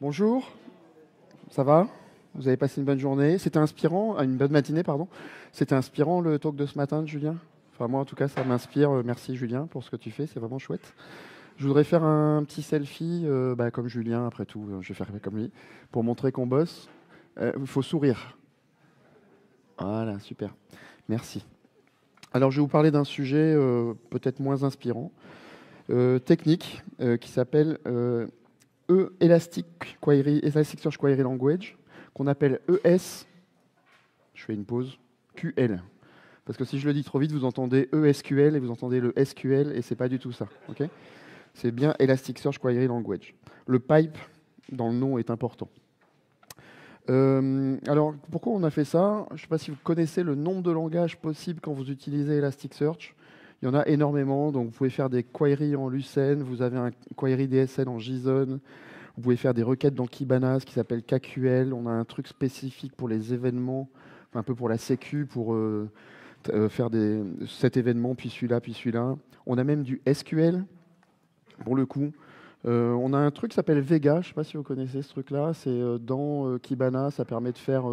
Bonjour, ça va? Vous avez passé une bonne journée? C'était inspirant, une bonne matinée, pardon. C'était inspirant le talk de ce matin de Julien? Enfin, moi, en tout cas, ça m'inspire. Merci, Julien, pour ce que tu fais, c'est vraiment chouette. Je voudrais faire un petit selfie, comme Julien, après tout, je vais faire comme lui, pour montrer qu'on bosse. Il faut sourire. Voilà, super. Merci. Alors, je vais vous parler d'un sujet peut-être moins inspirant, technique, qui s'appelle Elasticsearch Query Language, qu'on appelle ES, je fais une pause, QL. Parce que si je le dis trop vite, vous entendez ESQL et vous entendez le SQL et c'est pas du tout ça. Okay, c'est bien Elasticsearch Query Language. Le pipe dans le nom est important. Alors, pourquoi on a fait ça? Je ne sais pas si vous connaissez le nombre de langages possibles quand vous utilisez Elasticsearch. Il y en a énormément, donc vous pouvez faire des queries en Lucene, vous avez un query DSL en JSON, vous pouvez faire des requêtes dans Kibana, ce qui s'appelle KQL. On a un truc spécifique pour les événements, un peu pour la sécu, pour faire cet événement, puis celui-là, puis celui-là. On a même du SQL, pour le coup. On a un truc qui s'appelle Vega, je ne sais pas si vous connaissez ce truc-là. C'est dans Kibana, ça permet de faire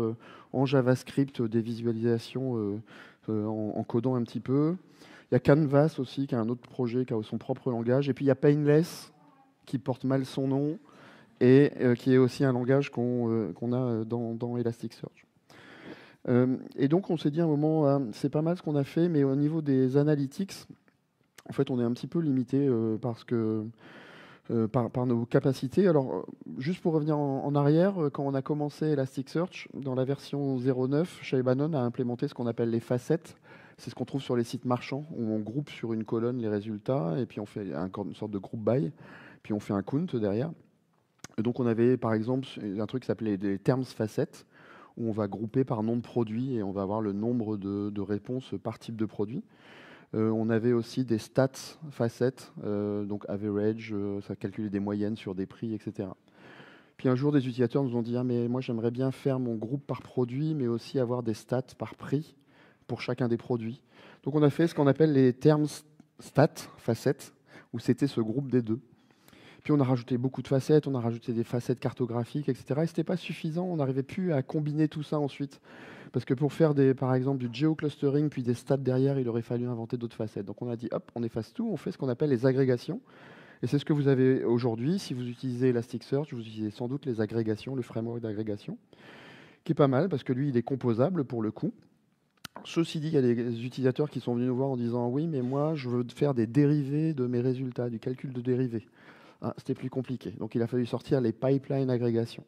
en JavaScript des visualisations en codant un petit peu. Il y a Canvas aussi, qui est un autre projet, qui a son propre langage. Et puis il y a Painless, qui porte mal son nom, et qui est aussi un langage qu'on a dans Elasticsearch. Et donc on s'est dit à un moment, c'est pas mal ce qu'on a fait, mais au niveau des analytics, en fait on est un petit peu limité parce que par nos capacités. Alors, juste pour revenir en arrière, quand on a commencé Elasticsearch, dans la version 0.9, Shybanon a implémenté ce qu'on appelle les facettes. C'est ce qu'on trouve sur les sites marchands, où on groupe sur une colonne les résultats, et puis on fait une sorte de group by, puis on fait un count derrière. Et donc on avait par exemple un truc qui s'appelait des terms facettes, où on va grouper par nom de produit, et on va avoir le nombre de réponses par type de produit. On avait aussi des stats facettes, donc average, ça calculait des moyennes sur des prix, etc. Puis un jour, des utilisateurs nous ont dit: ah, mais moi j'aimerais bien faire mon groupe par produit, mais aussi avoir des stats par prix pour chacun des produits. Donc on a fait ce qu'on appelle les terms stats facettes, où c'était ce groupe des deux. Puis on a rajouté beaucoup de facettes, on a rajouté des facettes cartographiques, etc. Et ce n'était pas suffisant, on n'arrivait plus à combiner tout ça ensuite. Parce que pour faire par exemple du geoclustering puis des stats derrière, il aurait fallu inventer d'autres facettes. Donc on a dit, hop, on efface tout, on fait ce qu'on appelle les agrégations. Et c'est ce que vous avez aujourd'hui. Si vous utilisez Elasticsearch, vous utilisez sans doute les agrégations, le framework d'agrégation, qui est pas mal parce que lui, il est composable pour le coup. Ceci dit, il y a des utilisateurs qui sont venus nous voir en disant, oui, mais moi, je veux faire des dérivés de mes résultats, du calcul de dérivés. Ah, c'était plus compliqué. Donc il a fallu sortir les pipelines agrégations.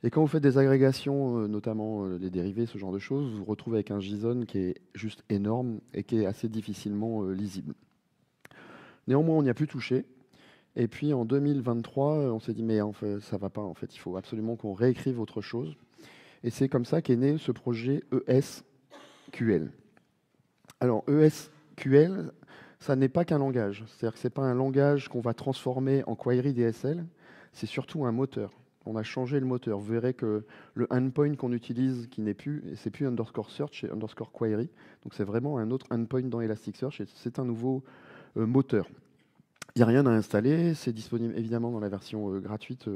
Et quand vous faites des agrégations, notamment les dérivés, ce genre de choses, vous vous retrouvez avec un JSON qui est juste énorme et qui est assez difficilement lisible. Néanmoins, on n'y a plus touché. Et puis en 2023, on s'est dit, mais en fait, ça ne va pas, en fait, il faut absolument qu'on réécrive autre chose. Et c'est comme ça qu'est né ce projet ESQL. Alors ESQL, ça n'est pas qu'un langage. C'est-à-dire que ce n'est pas un langage qu'on va transformer en query DSL, c'est surtout un moteur. On a changé le moteur. Vous verrez que le endpoint qu'on utilise, qui n'est plus, c'est plus underscore search, c'est underscore query. Donc c'est vraiment un autre endpoint dans Elasticsearch et c'est un nouveau moteur. Il n'y a rien à installer, c'est disponible évidemment dans la version gratuite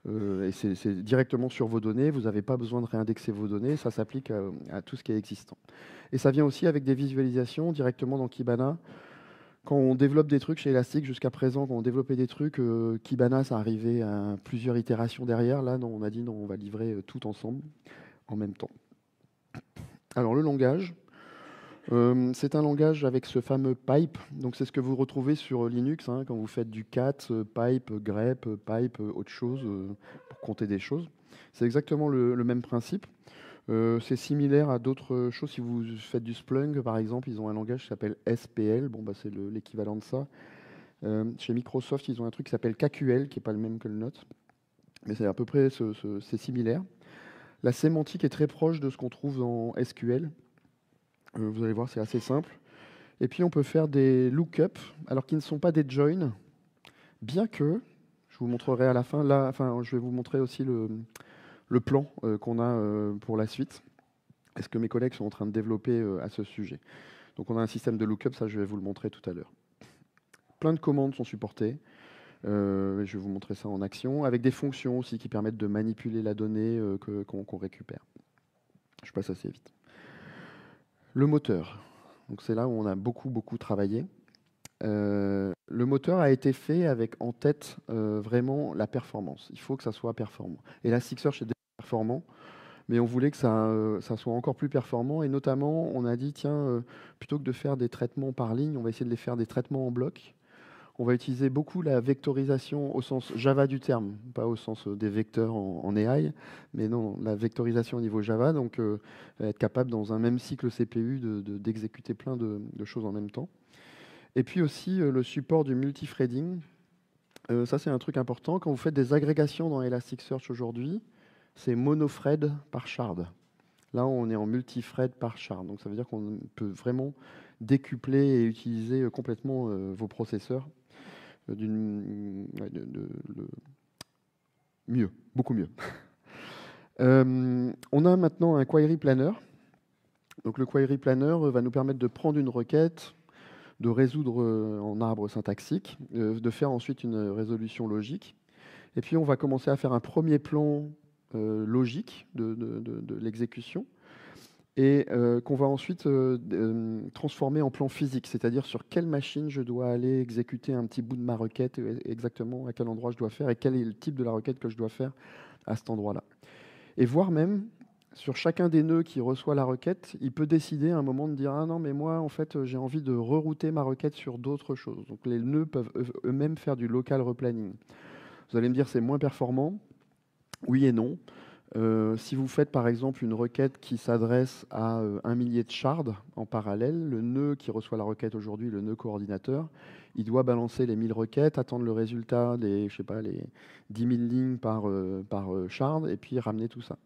et c'est directement sur vos données. Vous n'avez pas besoin de réindexer vos données, ça s'applique à tout ce qui est existant. Et ça vient aussi avec des visualisations directement dans Kibana. Quand on développe des trucs chez Elastic, jusqu'à présent, quand on développait des trucs, Kibana, ça arrivait à plusieurs itérations derrière. Là, non, on a dit non, on va livrer tout ensemble, en même temps. Alors, le langage, c'est un langage avec ce fameux pipe. Donc, c'est ce que vous retrouvez sur Linux, hein, quand vous faites du cat, pipe, grep, pipe, autre chose, pour compter des choses. C'est exactement le même principe. C'est similaire à d'autres choses. Si vous faites du Splunk, par exemple, ils ont un langage qui s'appelle SPL. Bon, bah, c'est l'équivalent de ça. Chez Microsoft, ils ont un truc qui s'appelle KQL, qui n'est pas le même que le nôtre. Mais c'est à peu près c'est similaire. La sémantique est très proche de ce qu'on trouve dans SQL. Vous allez voir, c'est assez simple. Et puis, on peut faire des lookups, alors qu'ils ne sont pas des joins, bien que, je vous montrerai à la fin, là, enfin, je vais vous montrer aussi le plan qu'on a pour la suite, et ce que mes collègues sont en train de développer à ce sujet. Donc on a un système de lookup, ça je vais vous le montrer tout à l'heure. Plein de commandes sont supportées. Je vais vous montrer ça en action, avec des fonctions aussi qui permettent de manipuler la donnée qu'on récupère. Je passe assez vite. Le moteur. Donc c'est là où on a beaucoup travaillé. Le moteur a été fait avec en tête vraiment la performance. Il faut que ça soit performant. Elasticsearch est déjà performant, mais on voulait que ça soit encore plus performant. Et notamment, on a dit, tiens, plutôt que de faire des traitements par ligne, on va essayer de les faire des traitements en bloc. On va utiliser beaucoup la vectorisation au sens Java du terme, pas au sens des vecteurs en AI, mais non, la vectorisation au niveau Java, donc être capable dans un même cycle CPU d'exécuter plein de choses en même temps. Et puis aussi le support du multithreading. Ça, c'est un truc important. Quand vous faites des agrégations dans Elasticsearch aujourd'hui, c'est monothread par shard. Là, on est en multithread par shard. Donc, ça veut dire qu'on peut vraiment décupler et utiliser complètement vos processeurs mieux, beaucoup mieux. On a maintenant un query planner. Donc, le query planner va nous permettre de prendre une requête, de résoudre en arbre syntaxique, de faire ensuite une résolution logique. Et puis, on va commencer à faire un premier plan logique de l'exécution et qu'on va ensuite transformer en plan physique, c'est-à-dire sur quelle machine je dois aller exécuter un petit bout de ma requête, exactement à quel endroit je dois faire et quel est le type de la requête que je dois faire à cet endroit-là. Et voire même, sur chacun des nœuds qui reçoit la requête, il peut décider à un moment de dire « Ah non, mais moi, en fait, j'ai envie de rerouter ma requête sur d'autres choses. » Donc les nœuds peuvent eux-mêmes faire du local replanning. Vous allez me dire, c'est moins performant. Oui et non. Si vous faites par exemple une requête qui s'adresse à 1 millier de shards en parallèle, le nœud qui reçoit la requête aujourd'hui, le nœud coordinateur, il doit balancer les 1000 requêtes, attendre le résultat des, je sais pas, les 10 000 lignes par shard et puis ramener tout ça.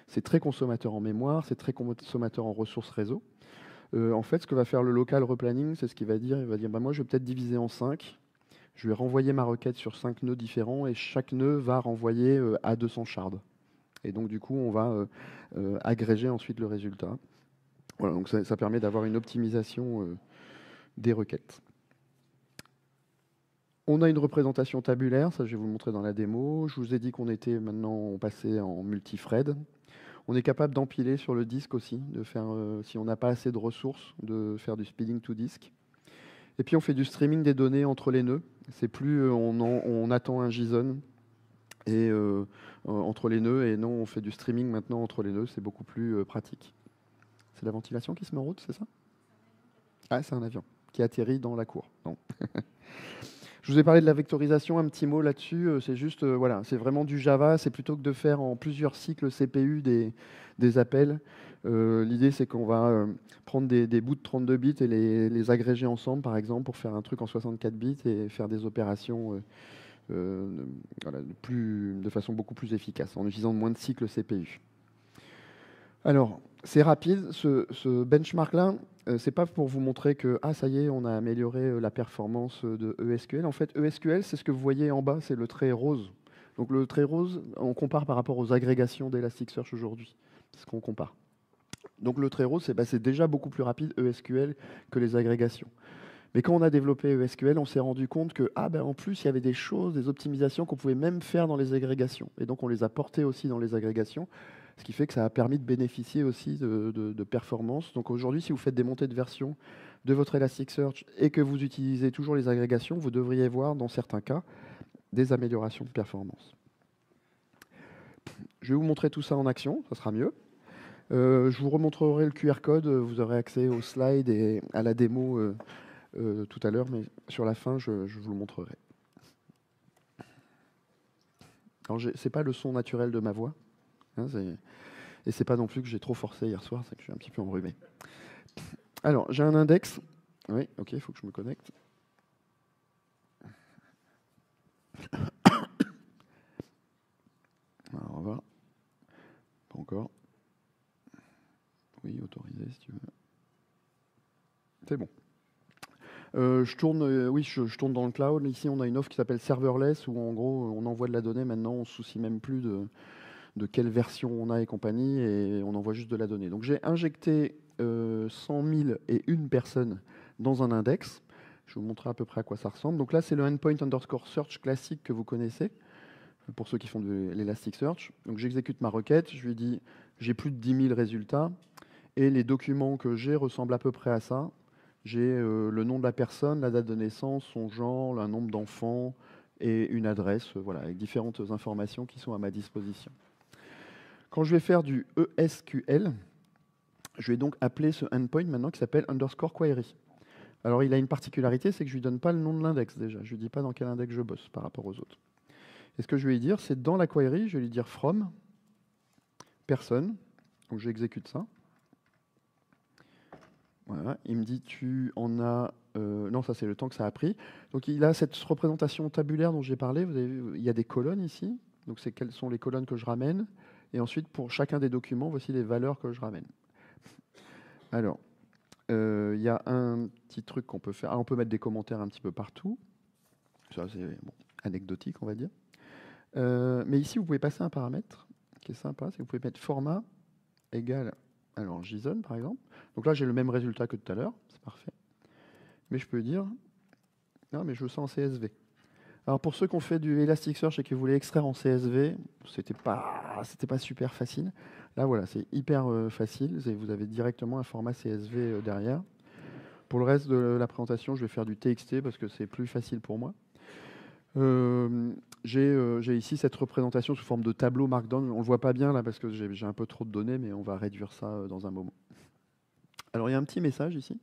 C'est très consommateur en mémoire, c'est très consommateur en ressources réseau. En fait, ce que va faire le local replanning, c'est ce qu'il va dire. Il va dire, bah, moi, je vais peut-être diviser en 5. Je vais renvoyer ma requête sur 5 nœuds différents et chaque nœud va renvoyer à 200 shards. Et donc, du coup, on va agréger ensuite le résultat. Voilà, donc ça permet d'avoir une optimisation des requêtes. On a une représentation tabulaire, ça je vais vous le montrer dans la démo. Je vous ai dit qu'on était maintenant, on passait en multithread. On est capable d'empiler sur le disque aussi, de faire, si on n'a pas assez de ressources, de faire du speeding to disk. Et puis on fait du streaming des données entre les nœuds. C'est plus on attend un JSON et entre les nœuds, et non, on fait du streaming maintenant entre les nœuds, c'est beaucoup plus pratique. C'est la ventilation qui se met en route, c'est ça? Ah, c'est un avion qui atterrit dans la cour. Non. Je vous ai parlé de la vectorisation, un petit mot là-dessus, c'est juste, voilà, c'est vraiment du Java, c'est plutôt que de faire en plusieurs cycles CPU des appels. L'idée, c'est qu'on va prendre des bouts de 32 bits et les agréger ensemble, par exemple, pour faire un truc en 64 bits et faire des opérations voilà, de façon beaucoup plus efficace, en utilisant moins de cycles CPU. Alors, c'est rapide, ce benchmark-là, c'est pas pour vous montrer que, ah, ça y est, on a amélioré la performance de ESQL. En fait, ESQL, c'est ce que vous voyez en bas, c'est le trait rose. Donc, le trait rose, on compare par rapport aux agrégations d'Elasticsearch aujourd'hui. C'est ce qu'on compare. Donc, le trait rose, c'est déjà beaucoup plus rapide ESQL que les agrégations. Mais quand on a développé ESQL, on s'est rendu compte que, en plus, il y avait des choses, des optimisations qu'on pouvait même faire dans les agrégations. Et donc, on les a portées aussi dans les agrégations, ce qui fait que ça a permis de bénéficier aussi de performance. Donc, aujourd'hui, si vous faites des montées de version de votre Elasticsearch et que vous utilisez toujours les agrégations, vous devriez voir, dans certains cas, des améliorations de performance. Je vais vous montrer tout ça en action, ça sera mieux. Je vous remontrerai le QR code, vous aurez accès aux slides et à la démo tout à l'heure, mais sur la fin, je vous le montrerai. Alors, c'est pas le son naturel de ma voix, hein, et c'est pas non plus que j'ai trop forcé hier soir, c'est que je suis un petit peu enrhumé. Alors, j'ai un index. Oui, ok, il faut que je me connecte. Alors, on va voir. Pas encore. Oui, autorisé si tu veux. C'est bon. Je tourne dans le cloud. Ici, on a une offre qui s'appelle serverless, où en gros, on envoie de la donnée. Maintenant, on ne se soucie même plus de quelle version on a et compagnie, et on envoie juste de la donnée. Donc, j'ai injecté 100 001 personnes dans un index. Je vais vous montrer à peu près à quoi ça ressemble. Donc là, c'est le endpoint underscore search classique que vous connaissez, pour ceux qui font de l'Elasticsearch. Donc j'exécute ma requête, je lui dis j'ai plus de 10 000 résultats, et les documents que j'ai ressemblent à peu près à ça. J'ai le nom de la personne, la date de naissance, son genre, un nombre d'enfants et une adresse, voilà, avec différentes informations qui sont à ma disposition. Quand je vais faire du ESQL, je vais donc appeler ce endpoint maintenant qui s'appelle underscore query. Alors il a une particularité, c'est que je ne lui donne pas le nom de l'index déjà. Je ne lui dis pas dans quel index je bosse par rapport aux autres. Et ce que je vais lui dire, c'est dans la query, je vais lui dire from personne. Donc j'exécute ça. Voilà, il me dit tu en as... non, ça c'est le temps que ça a pris. Donc il a cette représentation tabulaire dont j'ai parlé. Vous avez vu, il y a des colonnes ici. Donc c'est quelles sont les colonnes que je ramène. Et ensuite, pour chacun des documents, voici les valeurs que je ramène. Alors, il y a un petit truc qu'on peut faire. Ah, on peut mettre des commentaires un petit peu partout. Ça c'est bon, anecdotique, on va dire. Mais ici, vous pouvez passer un paramètre qui est sympa. C'est que vous pouvez mettre format égale... Alors, JSON, par exemple. Donc là, j'ai le même résultat que tout à l'heure. C'est parfait. Mais je peux dire, non, mais je veux ça en CSV. Alors, pour ceux qui ont fait du Elasticsearch et qui voulaient extraire en CSV, c'était pas super facile. Là, voilà, c'est hyper facile. Vous avez directement un format CSV derrière. Pour le reste de la présentation, je vais faire du TXT parce que c'est plus facile pour moi. J'ai ici cette représentation sous forme de tableau Markdown. On ne le voit pas bien là parce que j'ai un peu trop de données, mais on va réduire ça dans un moment. Alors il y a un petit message ici.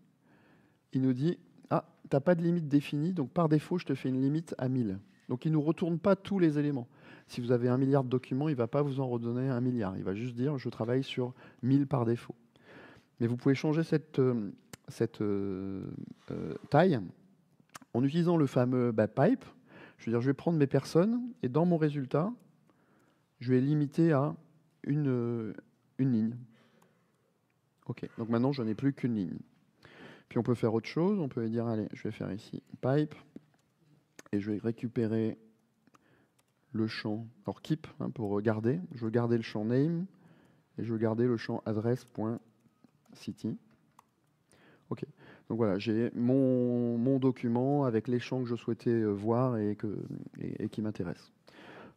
Il nous dit « Ah, tu n'as pas de limite définie, donc par défaut, je te fais une limite à 1000. » Donc il ne nous retourne pas tous les éléments. Si vous avez 1 milliard de documents, il ne va pas vous en redonner 1 milliard. Il va juste dire « Je travaille sur 1000 par défaut. » Mais vous pouvez changer cette taille en utilisant le fameux pipe. Je veux dire, je vais prendre mes personnes et dans mon résultat, je vais limiter à une ligne. OK, donc maintenant, je n'ai plus qu'une ligne. Puis on peut faire autre chose. On peut dire, allez, je vais faire ici pipe et je vais récupérer le champ, alors keep pour garder. Je veux garder le champ name et je veux garder le champ adresse.city. OK. Donc voilà, j'ai mon document avec les champs que je souhaitais voir et qui m'intéressent.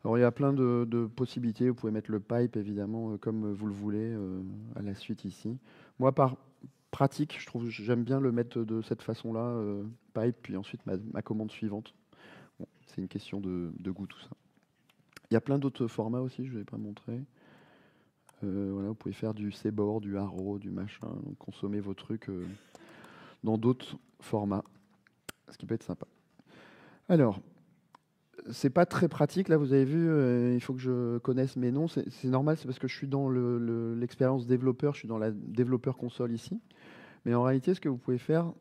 Alors il y a plein de possibilités. Vous pouvez mettre le pipe évidemment comme vous le voulez à la suite ici. Moi par pratique, j'aime bien le mettre de cette façon-là, pipe, puis ensuite ma commande suivante. Bon, c'est une question de goût tout ça. Il y a plein d'autres formats aussi, je ne vais pas montrer. Voilà, vous pouvez faire du cboard, du arrow, du machin, donc consommer vos trucs dans d'autres formats, ce qui peut être sympa. Alors, c'est pas très pratique, là vous avez vu, il faut que je connaisse mes noms, c'est normal, c'est parce que je suis dans l'expérience développeur, je suis dans la développeur console ici. Mais en réalité, ce que vous pouvez faire,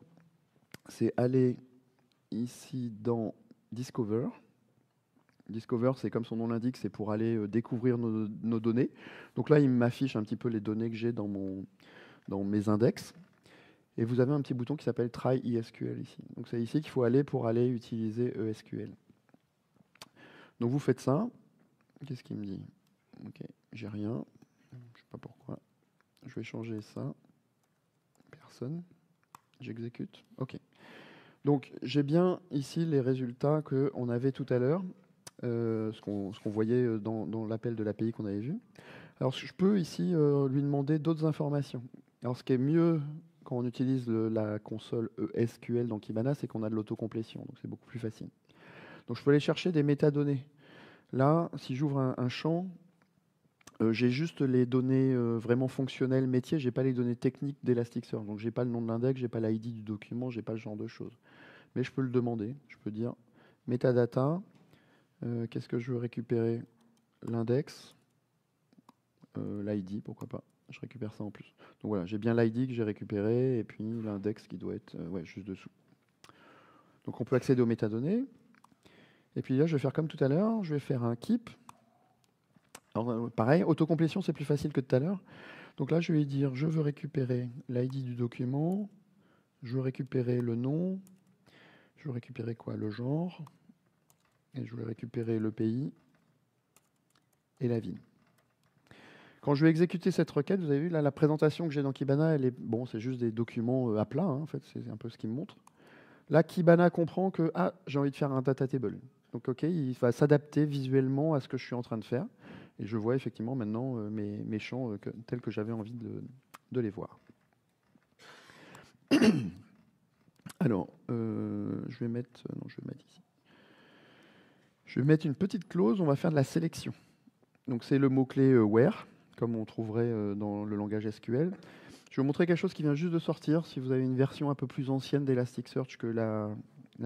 c'est aller ici dans Discover. Discover, c'est comme son nom l'indique, c'est pour aller découvrir nos données. Donc là, il m'affiche un petit peu les données que j'ai dans mes index. Et vous avez un petit bouton qui s'appelle Try ESQL ici. Donc c'est ici qu'il faut aller pour aller utiliser ESQL. Donc vous faites ça. Qu'est-ce qu'il me dit? Ok, j'ai rien. Je ne sais pas pourquoi. Je vais changer ça. Personne. J'exécute. OK. Donc j'ai bien ici les résultats qu'on avait tout à l'heure, ce qu'on voyait dans l'appel de l'API qu'on avait vu. Alors je peux ici lui demander d'autres informations. Alors ce qui est mieux quand on utilise la console ESQL dans Kibana, c'est qu'on a de l'autocomplétion, donc c'est beaucoup plus facile. Donc je peux aller chercher des métadonnées. Là, si j'ouvre un champ, j'ai juste les données vraiment fonctionnelles métiers, j'ai pas les données techniques d'Elasticsearch. Donc j'ai pas le nom de l'index, j'ai pas l'ID du document, j'ai pas ce genre de choses. Mais je peux le demander. Je peux dire metadata, qu'est-ce que je veux récupérer? L'index, l'ID, pourquoi pas. Je récupère ça en plus. Donc voilà, j'ai bien l'ID que j'ai récupéré et puis l'index qui doit être juste dessous. Donc on peut accéder aux métadonnées. Et puis là, je vais faire comme tout à l'heure, je vais faire un keep. Alors, pareil, autocomplétion, c'est plus facile que tout à l'heure. Donc là, je vais dire, je veux récupérer l'ID du document, je veux récupérer le nom, je veux récupérer quoi? Le genre, et je veux récupérer le pays et la ville. Quand je vais exécuter cette requête, vous avez vu là, la présentation que j'ai dans Kibana, elle est bon, c'est juste des documents à plat, hein, en fait, c'est un peu ce qu'il me montre. Là, Kibana comprend que j'ai envie de faire un data table. Donc, OK, il va s'adapter visuellement à ce que je suis en train de faire. Et je vois effectivement maintenant mes champs tels que j'avais envie de les voir. Alors, je vais mettre... non, je vais mettre ici. Je vais mettre une petite clause, on va faire de la sélection. Donc, c'est le mot-clé where, comme on trouverait dans le langage SQL. Je vais vous montrer quelque chose qui vient juste de sortir. Si vous avez une version un peu plus ancienne d'Elasticsearch que là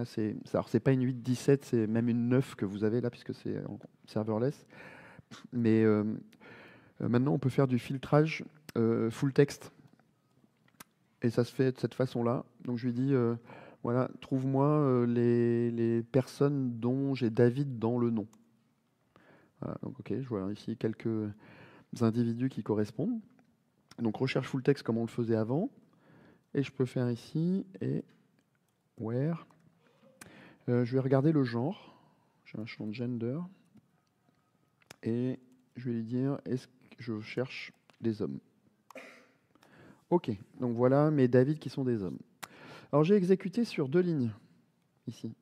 c'est pas une 8.17, c'est même une 9 que vous avez là, puisque c'est en serverless. Mais maintenant, on peut faire du filtrage full text. Et ça se fait de cette façon-là. Donc je lui dis, voilà, trouve-moi les personnes dont j'ai David dans le nom. Voilà, donc OK, je vois ici quelques individus qui correspondent. Donc recherche full text comme on le faisait avant. Et je peux faire ici, et where. Je vais regarder le genre. J'ai un champ de gender. Et je vais lui dire, est-ce que je cherche des hommes? OK, donc voilà mes David qui sont des hommes. Alors j'ai exécuté sur 2 lignes, ici.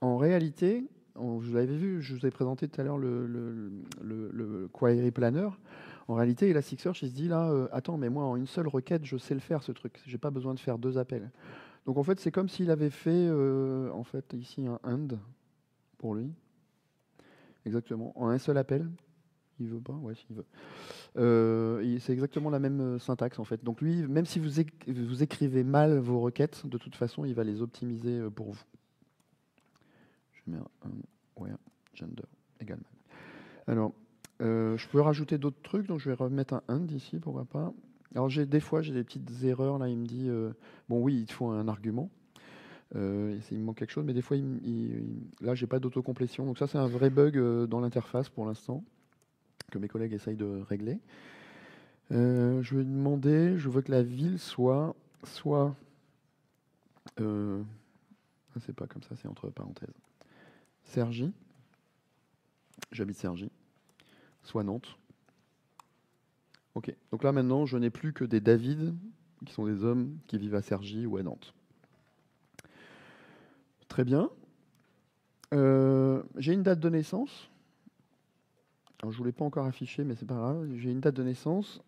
En réalité, vous l'avez vu, je vous ai présenté tout à l'heure le query planner. En réalité, Elasticsearch, il se dit là, attends, mais moi, en une seule requête, je sais le faire, ce truc. J'ai pas besoin de faire 2 appels. Donc en fait, c'est comme s'il avait fait, en fait, ici, un AND pour lui. Exactement, en un seul appel. Il veut pas? Ouais, s'il veut. C'est exactement la même syntaxe en fait. Donc lui, même si vous écrivez mal vos requêtes, de toute façon, il va les optimiser pour vous. Je mets un where gender égale mal. Alors, je peux rajouter d'autres trucs, donc je vais remettre un and ici, pourquoi pas. Alors des fois, j'ai des petites erreurs là. Il me dit, bon oui, il te faut un argument. Il me manque quelque chose, mais des fois, là, j'ai pas d'autocomplétion. Donc ça, c'est un vrai bug dans l'interface pour l'instant, que mes collègues essayent de régler. Je vais demander, je veux que la ville soit... c'est pas comme ça, c'est entre parenthèses. Cergy. J'habite Cergy. Soit Nantes. Ok, donc là maintenant, je n'ai plus que des David, qui sont des hommes qui vivent à Cergy ou à Nantes. Très bien. J'ai une date de naissance. Alors, je ne vous l'ai pas encore affiché, mais c'est pas grave. J'ai une date de naissance.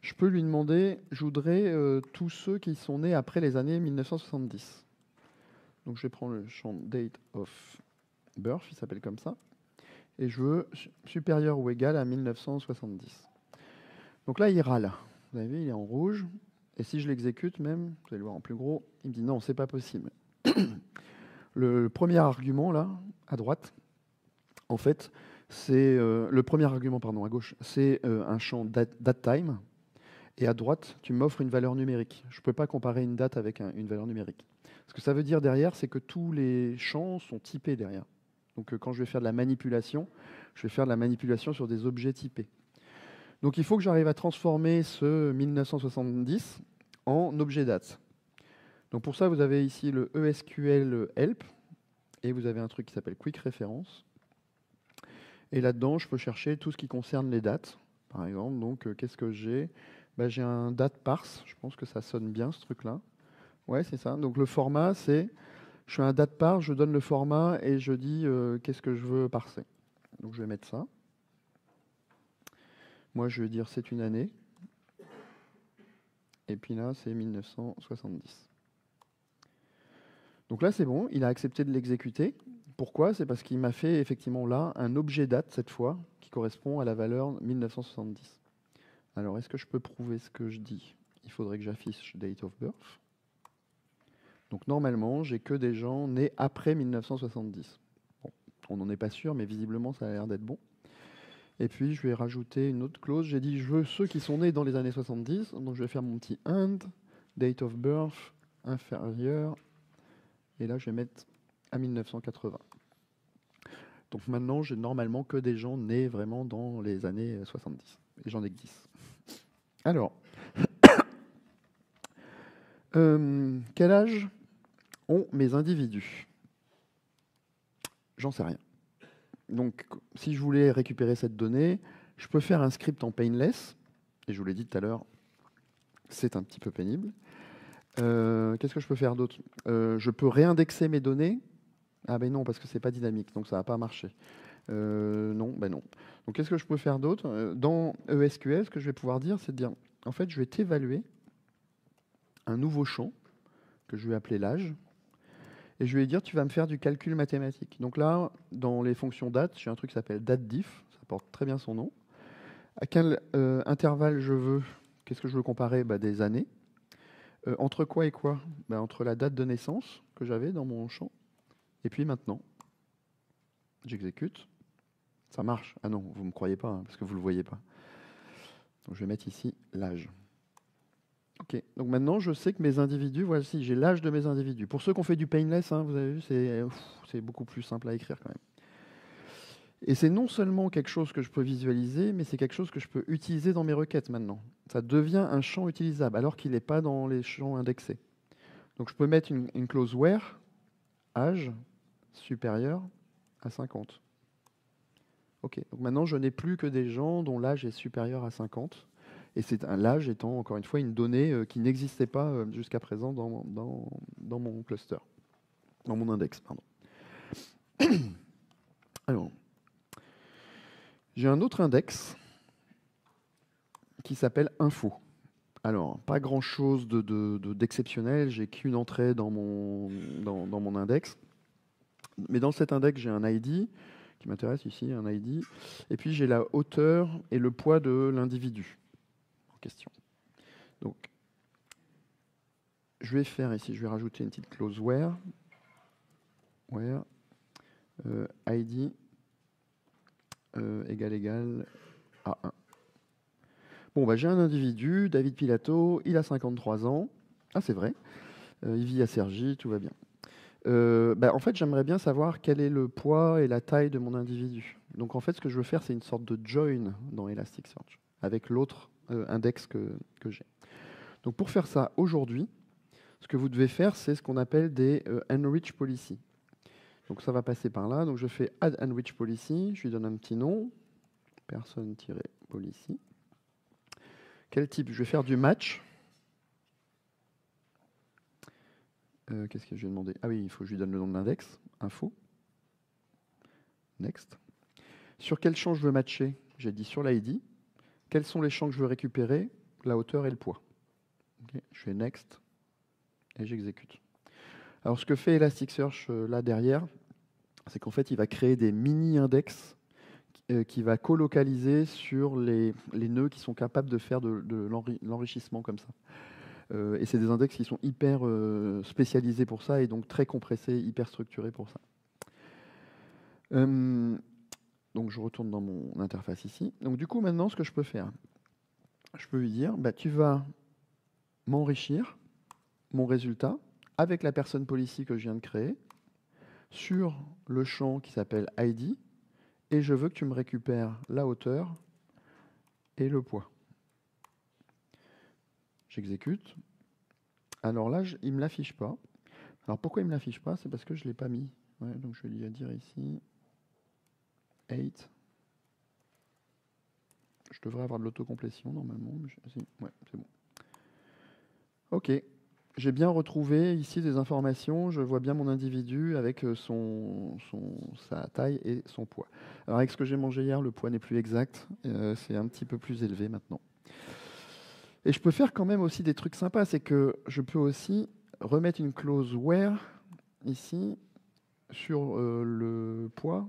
Je peux lui demander, je voudrais tous ceux qui sont nés après les années 1970. Donc je vais prendre le champ date of birth, il s'appelle comme ça. Et je veux supérieur ou égal à 1970. Donc là, il râle. Vous avez vu, il est en rouge. Et si je l'exécute même, vous allez le voir en plus gros, il me dit non, c'est pas possible. Le premier argument, là, à droite, en fait, c'est le premier argument, pardon, à gauche, c'est un champ datetime. Et à droite, tu m'offres une valeur numérique. Je ne peux pas comparer une date avec une valeur numérique. Ce que ça veut dire derrière, c'est que tous les champs sont typés derrière. Donc quand je vais faire de la manipulation, je vais faire de la manipulation sur des objets typés. Donc il faut que j'arrive à transformer ce 1970 en objet date. Donc pour ça, vous avez ici le ESQL help, et vous avez un truc qui s'appelle quick reference. Et là-dedans, je peux chercher tout ce qui concerne les dates, par exemple. Donc qu'est-ce que j'ai? J'ai un date parse, je pense que ça sonne bien ce truc-là. Ouais, c'est ça. Donc le format, c'est, je fais un date parse, je donne le format et je dis qu'est-ce que je veux parser. Donc je vais mettre ça. Moi, je vais dire c'est une année. Et puis là, c'est 1970. Donc là, c'est bon, il a accepté de l'exécuter. Pourquoi? C'est parce qu'il m'a fait effectivement là un objet date cette fois qui correspond à la valeur 1970. Alors, est-ce que je peux prouver ce que je dis? Il faudrait que j'affiche date of birth. Donc normalement, j'ai que des gens nés après 1970. Bon, on n'en est pas sûr, mais visiblement, ça a l'air d'être bon. Et puis, je vais rajouter une autre clause. J'ai dit, je veux ceux qui sont nés dans les années 70. Donc, je vais faire mon petit and, date of birth, inférieur. Et là, je vais mettre à 1980. Donc maintenant, j'ai normalement que des gens nés vraiment dans les années 70. Et j'en ai que 10. Alors, quel âge ont mes individus? J'en sais rien. Donc, si je voulais récupérer cette donnée, je peux faire un script en painless. Et je vous l'ai dit tout à l'heure, c'est un petit peu pénible. Qu'est-ce que je peux faire d'autre? Je peux réindexer mes données. Ah ben non, parce que c'est pas dynamique, donc ça va pas marcher. Non, ben non. Donc qu'est-ce que je peux faire d'autre? Dans ESQL, ce que je vais pouvoir dire, c'est de dire, en fait, je vais t'évaluer un nouveau champ que je vais appeler l'âge, et je vais dire, tu vas me faire du calcul mathématique. Donc là, dans les fonctions date, j'ai un truc qui s'appelle dateDiff, ça porte très bien son nom. À quel intervalle je veux? Qu'est-ce que je veux comparer? Bah, des années. Entre quoi et quoi? Bah, entre la date de naissance que j'avais dans mon champ, et puis maintenant. J'exécute. Ça marche. Ah non, vous ne me croyez pas, hein, parce que vous ne le voyez pas. Donc je vais mettre ici l'âge. Ok, donc maintenant je sais que mes individus, voici, j'ai l'âge de mes individus. Pour ceux qui ont fait du painless, hein, vous avez vu, c'est beaucoup plus simple à écrire quand même. Et c'est non seulement quelque chose que je peux visualiser, mais c'est quelque chose que je peux utiliser dans mes requêtes maintenant. Ça devient un champ utilisable, alors qu'il n'est pas dans les champs indexés. Donc je peux mettre une clause where, âge supérieur à 50. Ok, donc maintenant je n'ai plus que des gens dont l'âge est supérieur à 50. Et c'est l'âge étant, encore une fois, une donnée qui n'existait pas jusqu'à présent dans mon cluster, dans mon index, pardon. Alors, j'ai un autre index qui s'appelle info. Alors, pas grand-chose d'exceptionnel, j'ai qu'une entrée dans mon index. Mais dans cet index, j'ai un ID qui m'intéresse ici, un ID. Et puis, j'ai la hauteur et le poids de l'individu en question. Donc, je vais faire ici, je vais rajouter une petite clause where ID égale à 1. Bon, bah, j'ai un individu, David Pilato, il a 53 ans. Ah, c'est vrai. Il vit à Cergy, tout va bien. En fait, j'aimerais bien savoir quel est le poids et la taille de mon individu. Donc, en fait, ce que je veux faire, c'est une sorte de join dans Elasticsearch avec l'autre index que j'ai. Donc, pour faire ça aujourd'hui, ce que vous devez faire, c'est ce qu'on appelle des enrich policy. Donc, ça va passer par là. Donc, je fais add enrich policy. Je lui donne un petit nom, person-policy. Quel type? Je vais faire du match. Qu'est-ce que je vais demander? Ah oui, il faut que je lui donne le nom de l'index. Info. Next. Sur quel champ je veux matcher? J'ai dit sur l'ID. Quels sont les champs que je veux récupérer? La hauteur et le poids. Okay. Je fais next et j'exécute. Alors, ce que fait Elasticsearch là derrière, c'est qu'en fait, il va créer des mini-index qui va colocaliser sur les nœuds qui sont capables de faire de l'enrichissement comme ça. Et c'est des index qui sont hyper spécialisés pour ça et donc très compressés, hyper structurés pour ça. Donc je retourne dans mon interface ici. Donc du coup maintenant ce que je peux faire, je peux lui dire bah, tu vas m'enrichir mon résultat avec la personne policy que je viens de créer sur le champ qui s'appelle ID et je veux que tu me récupères la hauteur et le poids. J'exécute. Alors là, il ne me l'affiche pas. Alors pourquoi il ne me l'affiche pas? C'est parce que je ne l'ai pas mis. Ouais, donc je vais lui dire ici 8. Je devrais avoir de l'autocomplétion normalement. Ouais, c'est bon. Ok. J'ai bien retrouvé ici des informations. Je vois bien mon individu avec sa taille et son poids. Alors avec ce que j'ai mangé hier, le poids n'est plus exact. C'est un petit peu plus élevé maintenant. Et je peux faire quand même aussi des trucs sympas. C'est que je peux aussi remettre une clause where ici sur le poids,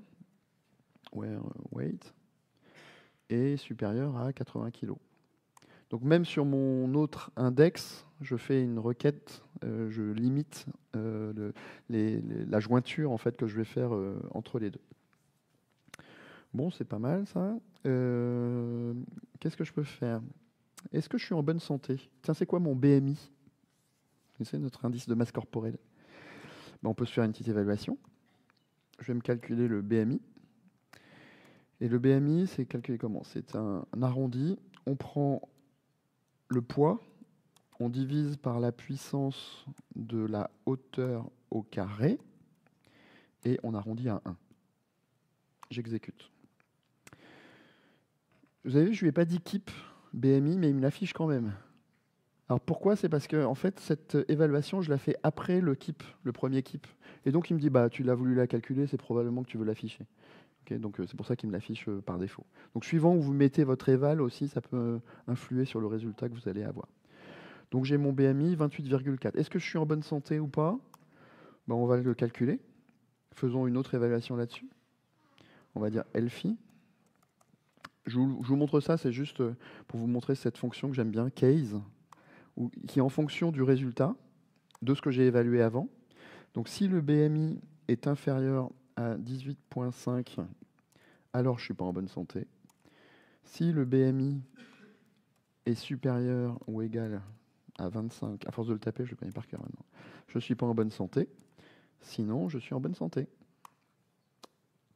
where weight, est supérieur à 80 kg. Donc même sur mon autre index, je fais une requête, je limite la jointure en fait que je vais faire entre les deux. Bon, c'est pas mal ça. Qu'est-ce que je peux faire? Est-ce que je suis en bonne santé? Tiens, c'est quoi mon BMI? C'est notre indice de masse corporelle. Ben, on peut se faire une petite évaluation. Je vais me calculer le BMI. Et le BMI, c'est calculé comment? C'est un arrondi. On prend le poids, on divise par la puissance de la hauteur au carré et on arrondit à 1. J'exécute. Vous avez vu, je ne lui ai pas dit keep BMI, mais il me l'affiche quand même. Alors pourquoi? C'est parce que en fait, cette évaluation, je la fais après le keep, le premier keep. Et donc il me dit, bah, tu l'as voulu la calculer, c'est probablement que tu veux l'afficher. Ok, donc c'est pour ça qu'il me l'affiche par défaut. Donc suivant où vous mettez votre éval aussi, ça peut influer sur le résultat que vous allez avoir. Donc j'ai mon BMI 28,4. Est-ce que je suis en bonne santé ou pas? Ben, on va le calculer. Faisons une autre évaluation là-dessus. On va dire Elphi. Je vous montre ça, c'est juste pour vous montrer cette fonction que j'aime bien, case, qui est en fonction du résultat de ce que j'ai évalué avant. Donc si le BMI est inférieur à 18,5, alors je ne suis pas en bonne santé. Si le BMI est supérieur ou égal à 25, à force de le taper, je le connais par cœur maintenant, je ne suis pas en bonne santé. Sinon, je suis en bonne santé.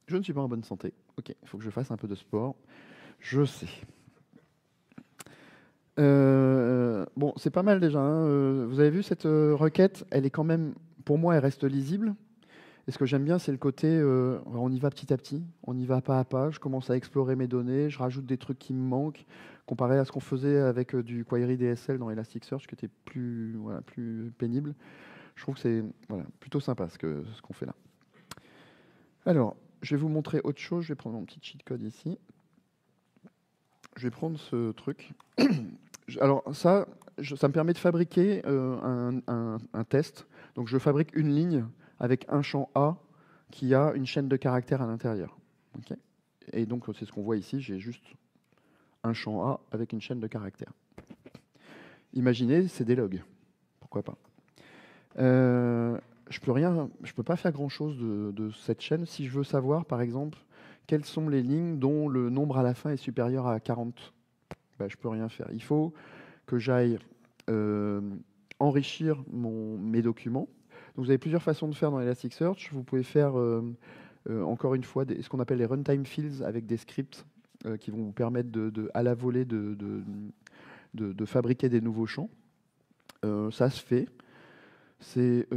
Je ne suis pas en bonne santé. Ok, il faut que je fasse un peu de sport. Je sais. Bon, c'est pas mal déjà, hein. Vous avez vu cette requête, elle est quand même, pour moi, elle reste lisible. Et ce que j'aime bien, c'est le côté, on y va petit à petit, on y va pas à pas. Je commence à explorer mes données, je rajoute des trucs qui me manquent, comparé à ce qu'on faisait avec du query DSL dans Elasticsearch, qui était plus, voilà, plus pénible. Je trouve que c'est voilà, plutôt sympa ce qu'on fait là. Alors, je vais vous montrer autre chose. Je vais prendre mon petit cheat code ici. Je vais prendre ce truc. Alors ça me permet de fabriquer un test. Donc je fabrique une ligne avec un champ A qui a une chaîne de caractères à l'intérieur. Okay. Et donc c'est ce qu'on voit ici, j'ai juste un champ A avec une chaîne de caractères. Imaginez, c'est des logs. Pourquoi pas. Je peux pas faire grand-chose de cette chaîne si je veux savoir, par exemple, quelles sont les lignes dont le nombre à la fin est supérieur à 40. Ben, je peux rien faire. Il faut que j'aille enrichir mes documents. Donc, vous avez plusieurs façons de faire dans Elasticsearch. Vous pouvez faire, encore une fois, ce qu'on appelle les runtime fields avec des scripts qui vont vous permettre à la volée de fabriquer des nouveaux champs. Ça se fait. C'est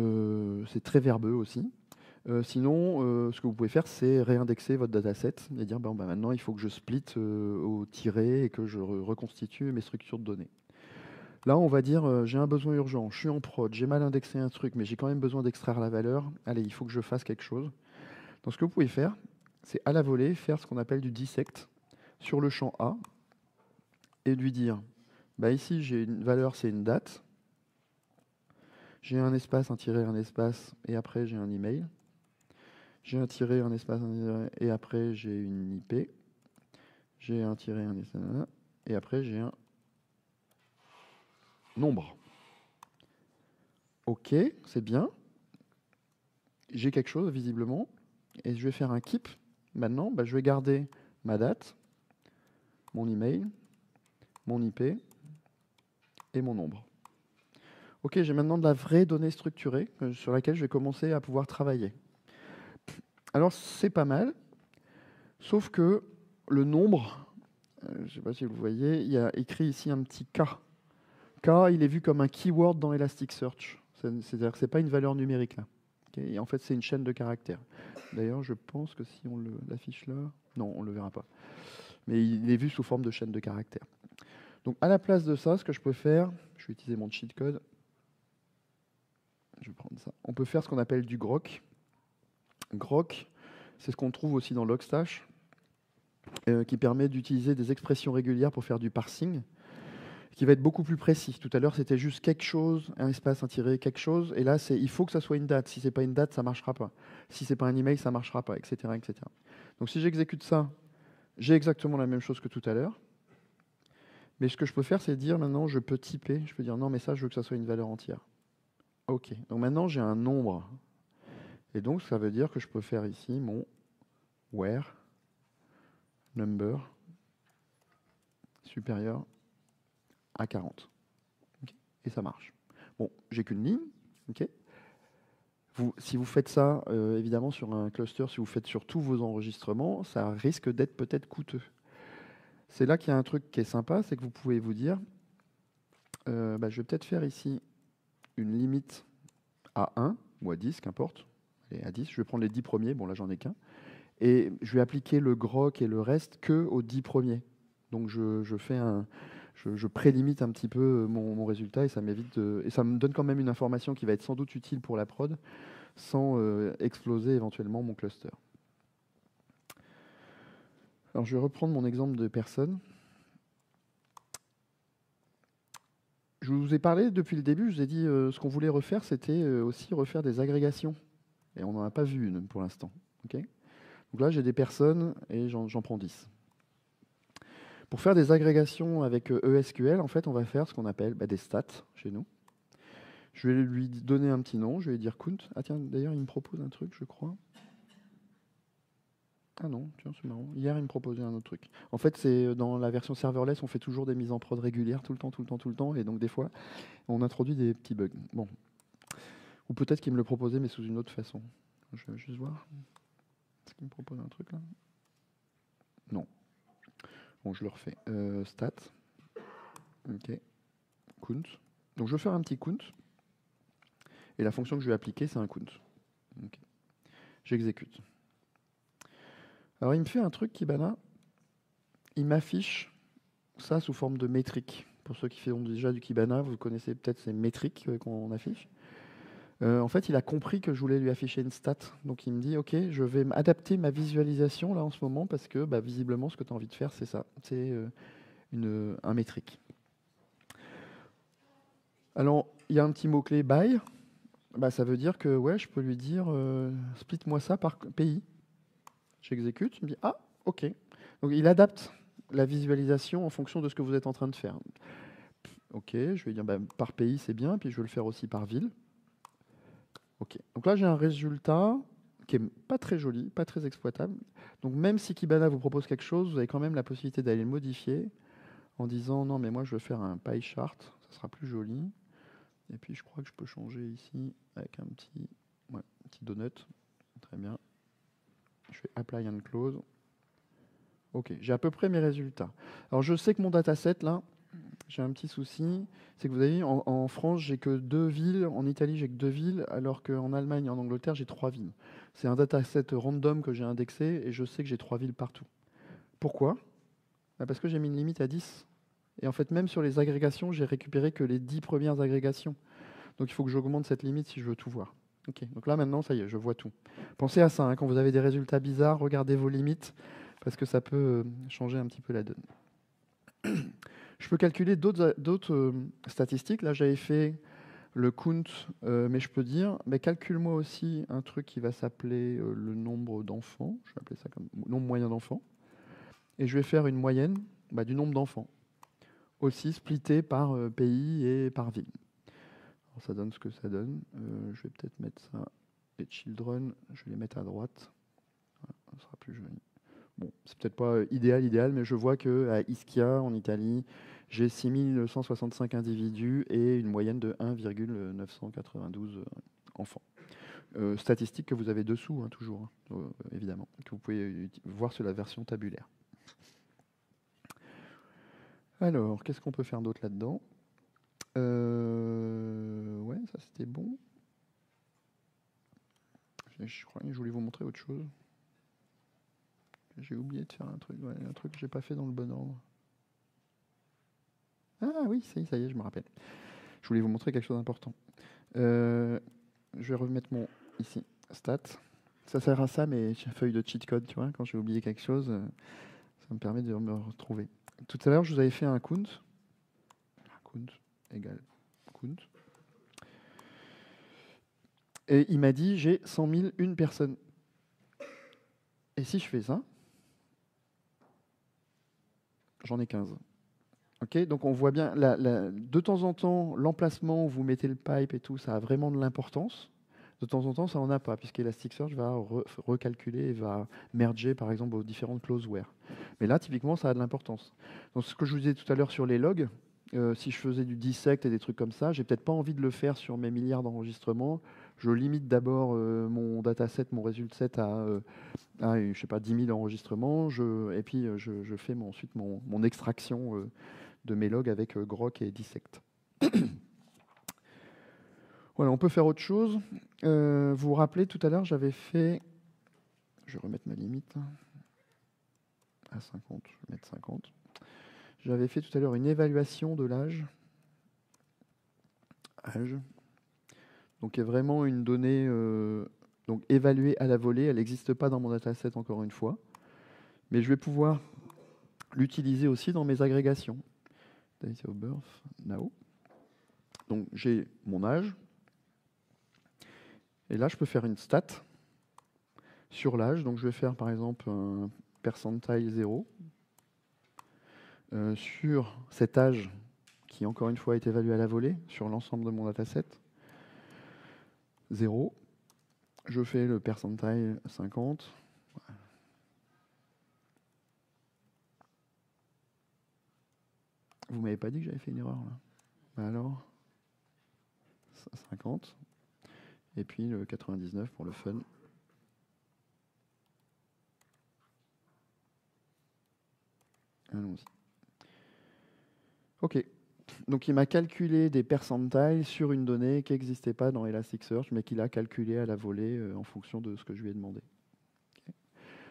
très verbeux aussi. Sinon, ce que vous pouvez faire, c'est réindexer votre dataset et dire bon, maintenant il faut que je split au tiret et que je reconstitue mes structures de données. Là, on va dire j'ai un besoin urgent, je suis en prod, j'ai mal indexé un truc, mais j'ai quand même besoin d'extraire la valeur. Allez, il faut que je fasse quelque chose. Donc, ce que vous pouvez faire, c'est à la volée faire ce qu'on appelle du dissect sur le champ A et lui dire bah, ici, j'ai une valeur, c'est une date. J'ai un espace, un tiret, un espace, et après j'ai un email. J'ai un tiret, un espace, un tiret, et après j'ai une IP. J'ai un tiret, un espace, et après j'ai un nombre. Ok, c'est bien. J'ai quelque chose visiblement, et je vais faire un keep. Maintenant, bah, je vais garder ma date, mon email, mon IP et mon nombre. Ok, j'ai maintenant de la vraie donnée structurée sur laquelle je vais commencer à pouvoir travailler. Alors c'est pas mal, sauf que le nombre, je ne sais pas si vous le voyez, il y a écrit ici un petit K. K, il est vu comme un keyword dans Elasticsearch. C'est-à-dire que ce n'est pas une valeur numérique là. Okay, et en fait, c'est une chaîne de caractères. D'ailleurs, je pense que si on l'affiche là, non, on ne le verra pas. Mais il est vu sous forme de chaîne de caractères. Donc à la place de ça, ce que je peux faire, je vais utiliser mon cheat code. Je vais prendre ça. On peut faire ce qu'on appelle du grok. Grok, c'est ce qu'on trouve aussi dans Logstash, qui permet d'utiliser des expressions régulières pour faire du parsing, qui va être beaucoup plus précis. Tout à l'heure, c'était juste quelque chose, un espace, un tiret, quelque chose. Et là, il faut que ça soit une date. Si ce n'est pas une date, ça ne marchera pas. Si ce n'est pas un email, ça ne marchera pas, etc., etc. Donc si j'exécute ça, j'ai exactement la même chose que tout à l'heure. Mais ce que je peux faire, c'est dire maintenant, je peux typer. Je peux dire non, mais ça, je veux que ça soit une valeur entière. OK. Donc maintenant, j'ai un nombre. Et donc, ça veut dire que je peux faire ici mon where number supérieur à 40. Okay. Et ça marche. Bon, j'ai qu'une ligne. Okay. Si vous faites ça, évidemment, sur un cluster, si vous faites sur tous vos enregistrements, ça risque d'être peut-être coûteux. C'est là qu'il y a un truc qui est sympa, c'est que vous pouvez vous dire, je vais peut-être faire ici une limite à 1 ou à 10, qu'importe. Allez, à 10, je vais prendre les 10 premiers, bon là j'en ai qu'un. Et je vais appliquer le grok et le reste que aux 10 premiers. Donc je fais je prélimite un petit peu mon résultat et ça m'évite et ça me donne quand même une information qui va être sans doute utile pour la prod sans exploser éventuellement mon cluster. Alors je vais reprendre mon exemple de personne. Je vous ai parlé depuis le début, je vous ai dit ce qu'on voulait refaire, c'était aussi refaire des agrégations. Et on n'en a pas vu une pour l'instant. Okay, donc là, j'ai des personnes et j'en prends 10. Pour faire des agrégations avec ESQL, en fait, on va faire ce qu'on appelle des stats chez nous. Je vais lui donner un petit nom, je vais lui dire count. Ah tiens, d'ailleurs, il me propose un truc, je crois. Ah non, tiens, c'est marrant. Hier, il me proposait un autre truc. En fait, c'est dans la version serverless, on fait toujours des mises en prod régulières, tout le temps. Et donc, des fois, on introduit des petits bugs. Bon. Ou peut-être qu'il me le proposait, mais sous une autre façon. Je vais juste voir. Est-ce qu'il me propose un truc là? Non. Bon, je le refais. Stat. OK. Count. Donc, je vais faire un petit count. Et la fonction que je vais appliquer, c'est un count. Okay. J'exécute. Alors, il me fait un truc, Kibana. Il m'affiche ça sous forme de métrique. Pour ceux qui font déjà du Kibana, vous connaissez peut-être ces métriques qu'on affiche. En fait, il a compris que je voulais lui afficher une stat. Donc, il me dit, OK, je vais adapter ma visualisation là en ce moment parce que visiblement, ce que tu as envie de faire, c'est ça. C'est un métrique. Alors, il y a un petit mot-clé by. Ça veut dire que ouais, je peux lui dire split-moi ça par pays. J'exécute, il me dit ah, OK. Donc, il adapte la visualisation en fonction de ce que vous êtes en train de faire. OK, je vais dire par pays, c'est bien, puis je vais le faire aussi par ville. OK. Donc là, j'ai un résultat qui n'est pas très joli, pas très exploitable. Donc même si Kibana vous propose quelque chose, vous avez quand même la possibilité d'aller le modifier en disant non, mais moi, je veux faire un pie chart, ça sera plus joli. Et puis, je crois que je peux changer ici avec un petit donut. Très bien. Je fais apply and close. OK, j'ai à peu près mes résultats. Alors, je sais que mon dataset, là, j'ai un petit souci, c'est que vous avez vu, en France, j'ai que 2 villes, en Italie, j'ai que 2 villes, alors qu'en Allemagne et en Angleterre, j'ai 3 villes. C'est un dataset random que j'ai indexé et je sais que j'ai 3 villes partout. Pourquoi? Parce que j'ai mis une limite à 10. Et en fait, même sur les agrégations, j'ai récupéré que les 10 premières agrégations. Donc il faut que j'augmente cette limite si je veux tout voir. OK, donc là maintenant, ça y est, je vois tout. Pensez à ça, hein, quand vous avez des résultats bizarres, regardez vos limites, parce que ça peut changer un petit peu la donne. Je peux calculer d'autres statistiques. Là, j'avais fait le count, mais je peux dire, mais calcule-moi aussi un truc qui va s'appeler le nombre d'enfants. Je vais appeler ça comme nombre moyen d'enfants. Et je vais faire une moyenne du nombre d'enfants, aussi splitté par pays et par ville. Alors, ça donne ce que ça donne. Je vais peut-être mettre ça. Les children, je vais les mettre à droite. Voilà, ça sera plus joli. Bon, c'est peut-être pas idéal, mais je vois qu'à Ischia, en Italie, j'ai 6165 individus et une moyenne de 1,992 enfants. Statistique que vous avez dessous, hein, toujours, évidemment, que vous pouvez voir sur la version tabulaire. Alors, qu'est-ce qu'on peut faire d'autre là-dedans? Ouais, ça c'était bon. Je crois que je voulais vous montrer autre chose. J'ai oublié de faire un truc que j'ai pas fait dans le bon ordre. Ah oui, ça y est, je me rappelle. Je voulais vous montrer quelque chose d'important. Je vais remettre mon ici stat. Ça sert à ça, mes feuilles de cheat code, tu vois. Quand j'ai oublié quelque chose, ça me permet de me retrouver. Tout à l'heure, je vous avais fait un count. Count égale count. Et il m'a dit j'ai 100 000 une personne. Et si je fais ça, j'en ai 15. Ok, donc on voit bien, de temps en temps, l'emplacement où vous mettez le pipe et tout, ça a vraiment de l'importance. De temps en temps, ça n'en a pas, puisqu'Elasticsearch va recalculer et va merger, par exemple, aux différentes clauses where. Mais là, typiquement, ça a de l'importance. Donc, ce que je vous disais tout à l'heure sur les logs, si je faisais du dissect et des trucs comme ça, j'ai peut-être pas envie de le faire sur mes milliards d'enregistrements. Je limite d'abord mon dataset, mon result set à je sais pas, 10 000 enregistrements, et puis je fais ensuite mon extraction de mes logs avec Grok et Dissect. Voilà, on peut faire autre chose. Vous vous rappelez, tout à l'heure, j'avais fait... Je vais remettre ma limite à 50, je vais mettre 50. J'avais fait tout à l'heure une évaluation de l'âge. Donc, il y a vraiment une donnée donc évaluée à la volée. Elle n'existe pas dans mon dataset, encore une fois. Mais je vais pouvoir l'utiliser aussi dans mes agrégations. Date of birth, now. Donc, j'ai mon âge. Et là, je peux faire une stat sur l'âge. Donc, je vais faire, par exemple, un percentile 0 sur cet âge qui, encore une fois, est évalué à la volée sur l'ensemble de mon dataset. 0. Je fais le percentile 50. Vous m'avez pas dit que j'avais fait une erreur là. Alors, 50. Et puis le 99 pour le fun. Allons-y. OK. Donc il m'a calculé des percentiles sur une donnée qui n'existait pas dans Elasticsearch, mais qu'il a calculé à la volée en fonction de ce que je lui ai demandé. Okay.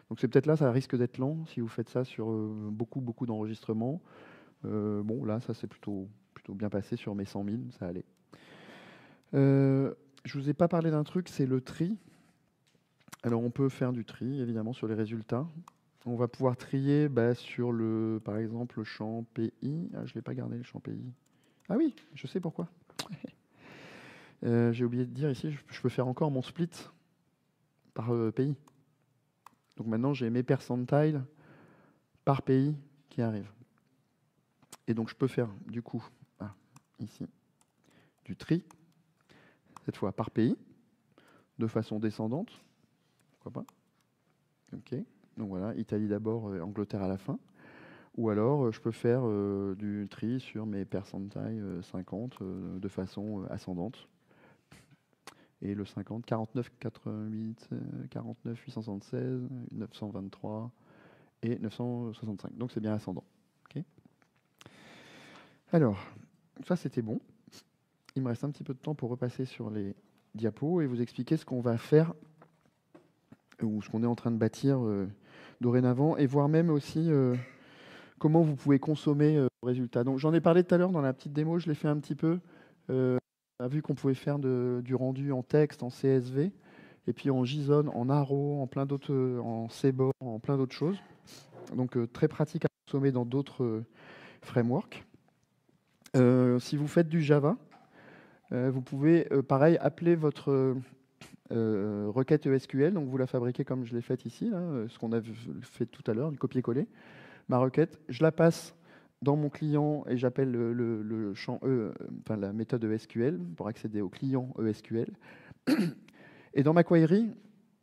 Donc c'est peut-être là, ça risque d'être lent si vous faites ça sur beaucoup d'enregistrements. Bon, là, ça s'est plutôt bien passé sur mes 100 000, ça allait. Je vous ai pas parlé d'un truc, c'est le tri. Alors on peut faire du tri, évidemment, sur les résultats. On va pouvoir trier sur par exemple, le champ PI. Ah, je ne l'ai pas gardé, le champ PI. Ah oui, je sais pourquoi. J'ai oublié de dire ici, je peux faire encore mon split par pays. Donc maintenant, j'ai mes percentiles par pays qui arrivent. Et donc, je peux faire, du coup, ici, du tri, cette fois par pays, de façon descendante. Pourquoi pas? OK. Donc voilà, Italie d'abord, Angleterre à la fin. Ou alors, je peux faire du tri sur mes percentiles 50 de façon ascendante. Et le 50, 49, 88, 49, 876, 923 et 965. Donc c'est bien ascendant. Okay. Alors, ça c'était bon. Il me reste un petit peu de temps pour repasser sur les diapos et vous expliquer ce qu'on va faire ou ce qu'on est en train de bâtir dorénavant et voir même aussi comment vous pouvez consommer le résultat. Donc j'en ai parlé tout à l'heure dans la petite démo, je l'ai fait un petit peu. On a vu qu'on pouvait faire du rendu en texte, en CSV, et puis en JSON, en Arrow, en plein d'autres, en CBOR, en plein d'autres choses. Donc très pratique à consommer dans d'autres frameworks. Si vous faites du Java, vous pouvez, pareil, appeler votre requête ESQL. Donc vous la fabriquez comme je l'ai faite ici, là, ce qu'on a fait tout à l'heure, du copier-coller. Ma requête, je la passe dans mon client et j'appelle le champ la méthode ESQL pour accéder au client ESQL. Et dans ma query,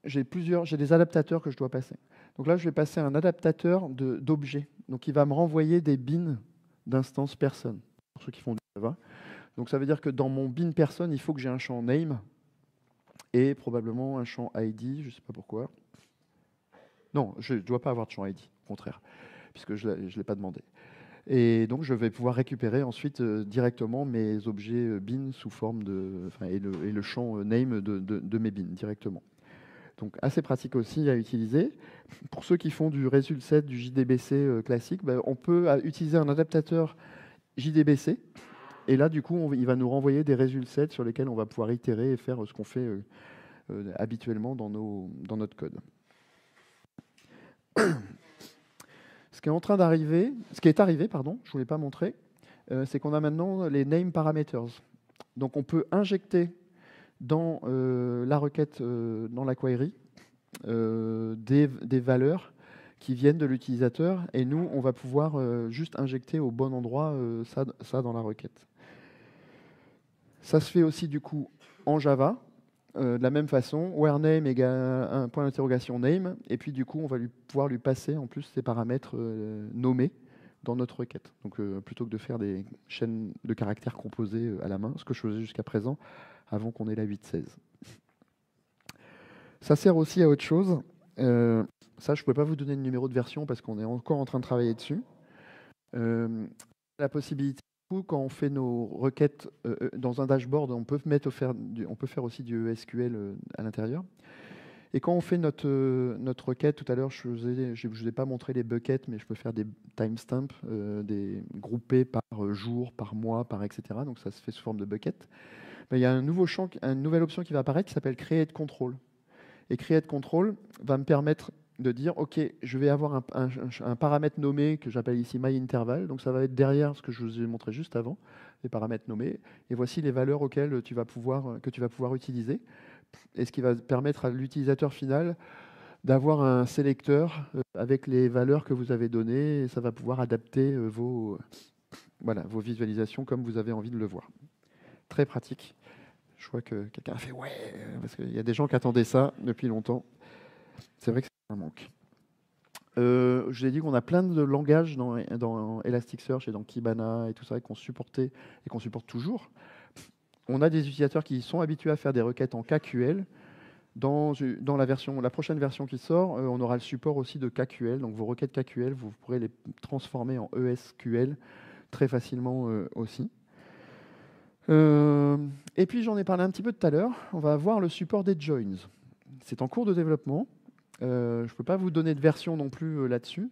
j'ai des adaptateurs que je dois passer. Donc là, je vais passer un adaptateur d'objets. Donc il va me renvoyer des bins d'instances personnes, pour ceux qui font du Java. Donc ça veut dire que dans mon bin personne, il faut que j'ai un champ name et probablement un champ ID, je ne sais pas pourquoi. Non, je ne dois pas avoir de champ ID, au contraire, puisque je ne l'ai pas demandé. Et donc, je vais pouvoir récupérer ensuite directement mes objets bin sous forme et le champ name de mes bins directement. Donc, assez pratique aussi à utiliser. Pour ceux qui font du Resulset, du JDBC classique, on peut utiliser un adaptateur JDBC. Et là, du coup, il va nous renvoyer des Resulsets sur lesquels on va pouvoir itérer et faire ce qu'on fait habituellement dans notre code. Ce qui est arrivé, pardon, je ne vous l'ai pas montré, c'est qu'on a maintenant les name parameters. Donc on peut injecter dans la requête, dans la query, des valeurs qui viennent de l'utilisateur et nous, on va pouvoir juste injecter au bon endroit ça dans la requête. Ça se fait aussi du coup en Java. De la même façon, where name égale un point d'interrogation name, et puis du coup, on va pouvoir lui passer en plus ces paramètres nommés dans notre requête. Donc plutôt que de faire des chaînes de caractères composés à la main, ce que je faisais jusqu'à présent, avant qu'on ait la 8.16. Ça sert aussi à autre chose. Ça, je ne peux pas vous donner le numéro de version parce qu'on est encore en train de travailler dessus. La possibilité, quand on fait nos requêtes dans un dashboard, on peut faire aussi du ESQL à l'intérieur. Et quand on fait notre requête, tout à l'heure, je ne vous ai pas montré les buckets, mais je peux faire des timestamps, des groupés par jour, par mois, par etc. Donc ça se fait sous forme de bucket. Ben, il y a un nouveau champ, une nouvelle option qui va apparaître qui s'appelle Create Control. Et Create Control va me permettre de dire, OK, je vais avoir un paramètre nommé que j'appelle ici myInterval. Donc ça va être derrière ce que je vous ai montré juste avant, les paramètres nommés. Et voici les valeurs auxquelles que tu vas pouvoir utiliser. Et ce qui va permettre à l'utilisateur final d'avoir un sélecteur avec les valeurs que vous avez données. Et ça va pouvoir adapter vos visualisations comme vous avez envie de le voir. Très pratique. Je vois que quelqu'un a fait ouais, parce qu'il y a des gens qui attendaient ça depuis longtemps. C'est vrai que c'est un manque. Je vous ai dit qu'on a plein de langages dans Elasticsearch et dans Kibana et tout ça qu'on supportait et qu'on supporte toujours. On a des utilisateurs qui sont habitués à faire des requêtes en KQL. Dans la prochaine version qui sort, on aura le support aussi de KQL. Donc vos requêtes KQL, vous pourrez les transformer en ESQL très facilement aussi. Et puis j'en ai parlé un petit peu tout à l'heure, on va avoir le support des joins. C'est en cours de développement. Je ne peux pas vous donner de version non plus là-dessus.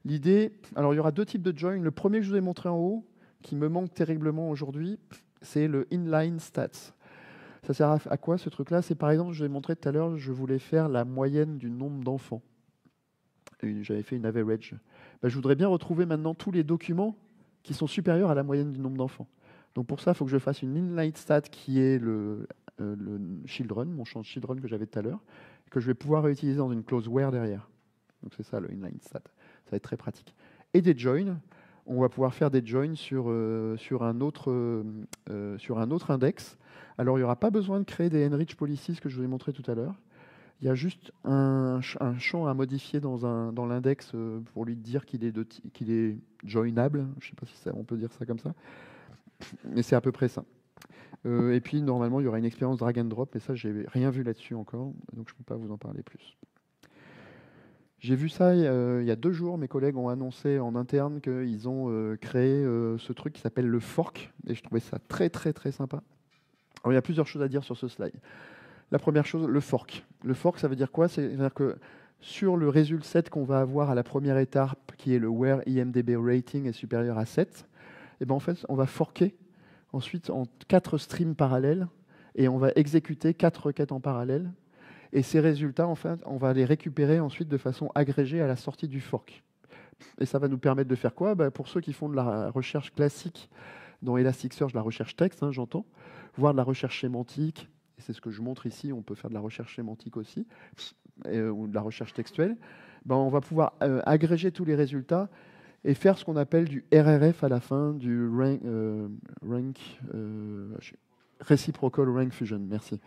L'idée, alors il y aura deux types de joins. Le premier que je vous ai montré en haut, qui me manque terriblement aujourd'hui, c'est le inline stats. Ça sert à quoi ce truc-là? C'est par exemple, je vous ai montré tout à l'heure, je voulais faire la moyenne du nombre d'enfants. J'avais fait une average. Ben, je voudrais bien retrouver maintenant tous les documents qui sont supérieurs à la moyenne du nombre d'enfants. Donc pour ça, il faut que je fasse une inline stat qui est le children, mon champ children que j'avais tout à l'heure, que je vais pouvoir réutiliser dans une clause where derrière. Donc c'est ça le inline stat. Ça va être très pratique. Et des joins. On va pouvoir faire des joins sur un autre index. Alors il n'y aura pas besoin de créer des enrich policies que je vous ai montré tout à l'heure. Il y a juste un champ à modifier dans l'index pour lui dire qu'il est joinable. Je ne sais pas si on peut dire ça comme ça. Mais c'est à peu près ça. Et puis, normalement, il y aura une expérience drag and drop, mais ça, je n'ai rien vu là-dessus encore, donc je ne peux pas vous en parler plus. J'ai vu ça il y a 2 jours, mes collègues ont annoncé en interne qu'ils ont créé ce truc qui s'appelle le fork, et je trouvais ça très, très, très sympa. Alors, il y a plusieurs choses à dire sur ce slide. La première chose, le fork. Le fork, ça veut dire quoi? C'est-à-dire que sur le résultat 7 qu'on va avoir à la première étape, qui est le where IMDb rating est supérieur à 7, et ben en fait, on va forker ensuite en 4 streams parallèles et on va exécuter 4 requêtes en parallèle. Et ces résultats, en fait, on va les récupérer ensuite de façon agrégée à la sortie du fork. Et ça va nous permettre de faire quoi? Pour ceux qui font de la recherche classique dans Elasticsearch, la recherche texte, j'entends, voire de la recherche sémantique, et c'est ce que je montre ici, on peut faire de la recherche sémantique aussi, ou de la recherche textuelle, on va pouvoir agréger tous les résultats et faire ce qu'on appelle du RRF à la fin, du Reciprocal Rank Fusion, merci,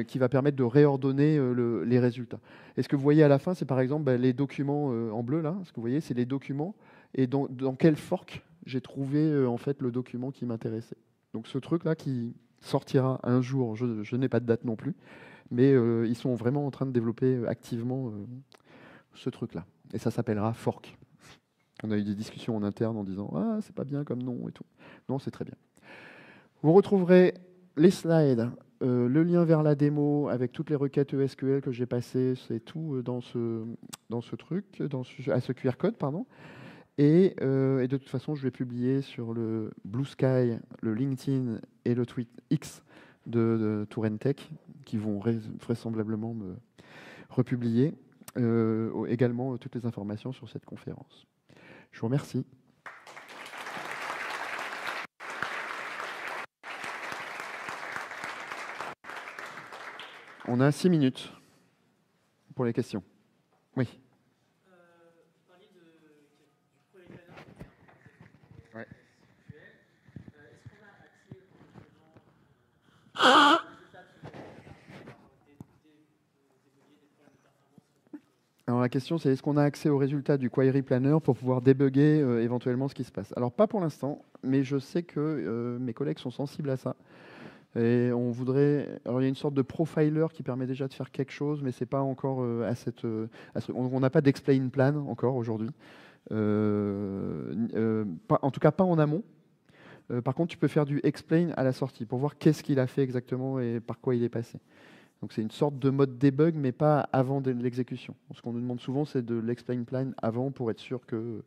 qui va permettre de réordonner les résultats. Et ce que vous voyez à la fin, c'est par exemple les documents en bleu, là, ce que vous voyez, c'est les documents, et dans quel fork j'ai trouvé en fait le document qui m'intéressait. Donc ce truc-là qui sortira un jour, je n'ai pas de date non plus, mais ils sont vraiment en train de développer activement ce truc-là. Et ça s'appellera fork. On a eu des discussions en interne en disant « Ah, c'est pas bien comme nom et tout ». Non, c'est très bien. Vous retrouverez les slides, le lien vers la démo avec toutes les requêtes ESQL que j'ai passées, c'est tout dans ce truc, à ce QR code, pardon. Et de toute façon, je vais publier sur le Blue Sky, le LinkedIn et le tweet X de Tourentech, qui vont vraisemblablement me republier également toutes les informations sur cette conférence. Je vous remercie. On a 6 minutes pour les questions. Oui. Vous parliez du Query Planner. Ouais. Est-ce qu'on a accès aux résultats Alors la question, c'est est-ce qu'on a accès aux résultats du Query Planner pour pouvoir débugger éventuellement ce qui se passe? Alors pas pour l'instant, mais je sais que mes collègues sont sensibles à ça. Et on voudrait. Alors il y a une sorte de profiler qui permet déjà de faire quelque chose, mais c'est pas encore on n'a pas d'explain plan encore aujourd'hui. En tout cas pas en amont. Par contre, tu peux faire du explain à la sortie pour voir qu'est-ce qu'il a fait exactement et par quoi il est passé. Donc c'est une sorte de mode debug, mais pas avant l'exécution. Ce qu'on nous demande souvent, c'est de l'explain plan avant pour être sûr que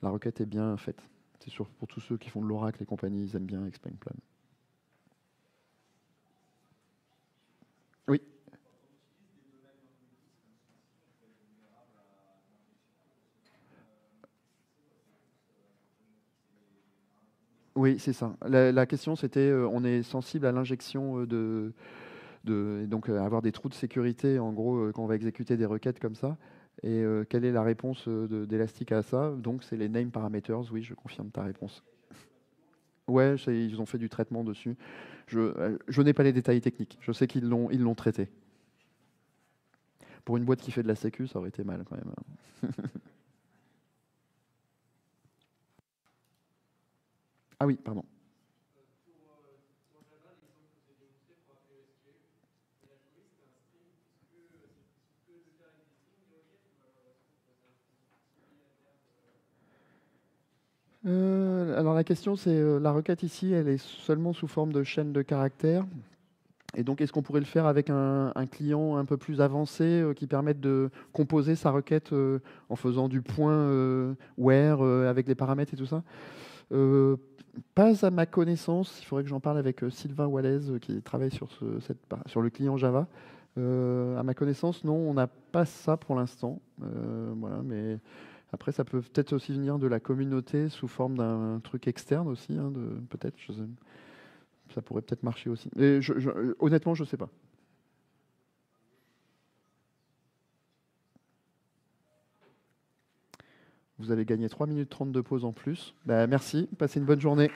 la requête est bien faite. C'est sûr pour tous ceux qui font de l'Oracle et compagnie, ils aiment bien explain plan. Oui. Oui, c'est ça. La question, c'était, on est sensible à l'injection et donc avoir des trous de sécurité, en gros, quand on va exécuter des requêtes comme ça. Et quelle est la réponse d'Elastic à ça? Donc, c'est les name parameters. Oui, je confirme ta réponse. Ouais, ils ont fait du traitement dessus. Je n'ai pas les détails techniques. Je sais ils l'ont traité. Pour une boîte qui fait de la sécu, ça aurait été mal quand même. Ah oui, pardon. Alors la question, c'est la requête ici, elle est seulement sous forme de chaîne de caractères. Et donc, est-ce qu'on pourrait le faire avec un client un peu plus avancé qui permette de composer sa requête en faisant du point where avec les paramètres et tout ça? Euh, Pas à ma connaissance. Il faudrait que j'en parle avec Sylvain Wallace qui travaille sur, sur le client Java. À ma connaissance, non, on n'a pas ça pour l'instant. Voilà, mais après, ça peut peut-être aussi venir de la communauté sous forme d'un truc externe aussi, hein, peut-être. Ça pourrait peut-être marcher aussi. Et honnêtement, je ne sais pas. Vous avez gagné 3 minutes 30 de pause en plus. Bah, merci, passez une bonne journée.